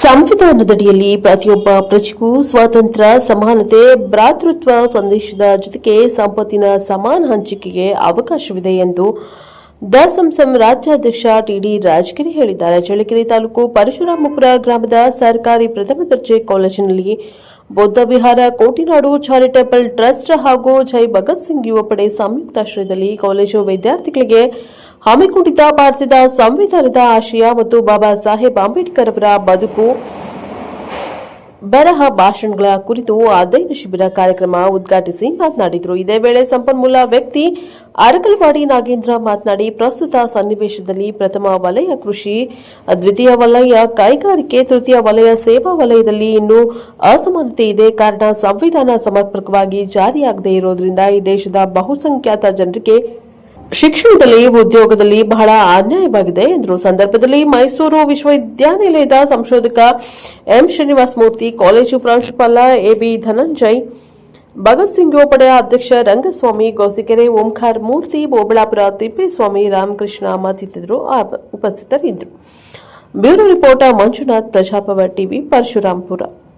ಸಂವಿಧಾನದಡಿಯಲ್ಲಿ ಪ್ರತಿಯೊಬ್ಬ ಪ್ರಜೆಗೂ ಸ್ವಾತಂತ್ರ್ಯ, ಸಮಾನತೆ, ಭ್ರಾತೃತ್ವ ಸಂದೇಶದ ಜೊತೆಗೆ ಸಂಪತ್ತಿನ ಸಮಾನ ಹಂಚಿಕೆಗೆ ಅವಕಾಶವಿದೆ ಎಂದು ದಸಂಸಂ ರಾಜ್ಯಾಧ್ಯಕ್ಷ ಟಿಡಿ ರಾಜಗಿರಿ ಹೇಳಿದ್ದಾರೆ. ಚಳ್ಳಕೆರೆ ತಾಲೂಕು ಪರಶುರಾಮಪುರ ಗ್ರಾಮದ ಸರ್ಕಾರಿ ಪ್ರಥಮ ದರ್ಜೆ ಕಾಲೇಜಿನಲ್ಲಿ ಬೌದ್ಧ ವಿಹಾರ, ಕೋಟಿನಾಡು ಚಾರಿಟೇಬಲ್ ಟ್ರಸ್ಟ್ ಹಾಗೂ ಜೈ ಭಗತ್ ಸಿಂಗ್ ಯುವ ಪಡೆ ಸಂಯುಕ್ತಾಶ್ರಯದಲ್ಲಿ ಕಾಲೇಜು ವಿದ್ಯಾರ್ಥಿಗಳಿಗೆ ಹಮ್ಮಿಕೊಂಡಿದ್ದ ಭಾರತದ ಸಂವಿಧಾನದ ಆಶಯ ಮತ್ತು ಬಾಬಾ ಸಾಹೇಬ್ ಅಂಬೇಡ್ಕರ್ ಅವರ ಬದುಕು ಬರಹ ಭಾಷಣಗಳ ಕುರಿತು ಅಧ್ಯಯನ ಶಿಬಿರ ಕಾರ್ಯಕ್ರಮ ಉದ್ಘಾಟಿಸಿ ಮಾತನಾಡಿದರು. ಇದೇ ವೇಳೆ ಸಂಪನ್ಮೂಲ ವ್ಯಕ್ತಿ ಅರಕಲವಾಡಿ ನಾಗೇಂದ್ರ ಮಾತನಾಡಿ, ಪ್ರಸ್ತುತ ಸನ್ನಿವೇಶದಲ್ಲಿ ಪ್ರಥಮ ವಲಯ ಕೃಷಿ, ದ್ವಿತೀಯ ವಲಯ ಕೈಗಾರಿಕೆ, ತೃತೀಯ ವಲಯ ಸೇವಾ ವಲಯದಲ್ಲಿ ಇನ್ನೂ ಅಸಮಾನತೆ ಇದೆ. ಕಾರಣ ಸಂವಿಧಾನ ಸಮರ್ಪಕವಾಗಿ ಜಾರಿಯಾಗದೇ ಇರೋದ್ರಿಂದ ಈ ದೇಶದ ಬಹುಸಂಖ್ಯಾತ ಜನರಿಗೆ ಶಿಕ್ಷಣದಲ್ಲಿ, ಉದ್ಯೋಗದಲ್ಲಿ ಬಹಳ ಅನ್ಯಾಯವಾಗಿದೆ ಎಂದರು. ಸಂದರ್ಭದಲ್ಲಿ ಮೈಸೂರು ವಿಶ್ವವಿದ್ಯಾನಿಲಯದ ಸಂಶೋಧಕ ಎಂ ಶ್ರೀನಿವಾಸ ಮೂರ್ತಿ, ಕಾಲೇಜು ಪ್ರಾಂಶುಪಾಲ ಎಬಿ ಧನಂಜಯ್, ಭಗತ್ ಸಿಂಗ್ ಯುವ ಪಡೆಯ ಅಧ್ಯಕ್ಷ ರಂಗಸ್ವಾಮಿ, ಗೋಸಿಕೆರೆ ಓಂಕಾರ ಮೂರ್ತಿ, ಓಬಳಾಪುರ ತಿಪ್ಪೇಸ್ವಾಮಿ, ರಾಮಕೃಷ್ಣ ಮತ್ತಿತರರು ಉಪಸ್ಥಿತರಿದ್ದರು. Bureau reporter Manjunath, Prajabhava TV, Parashurampura.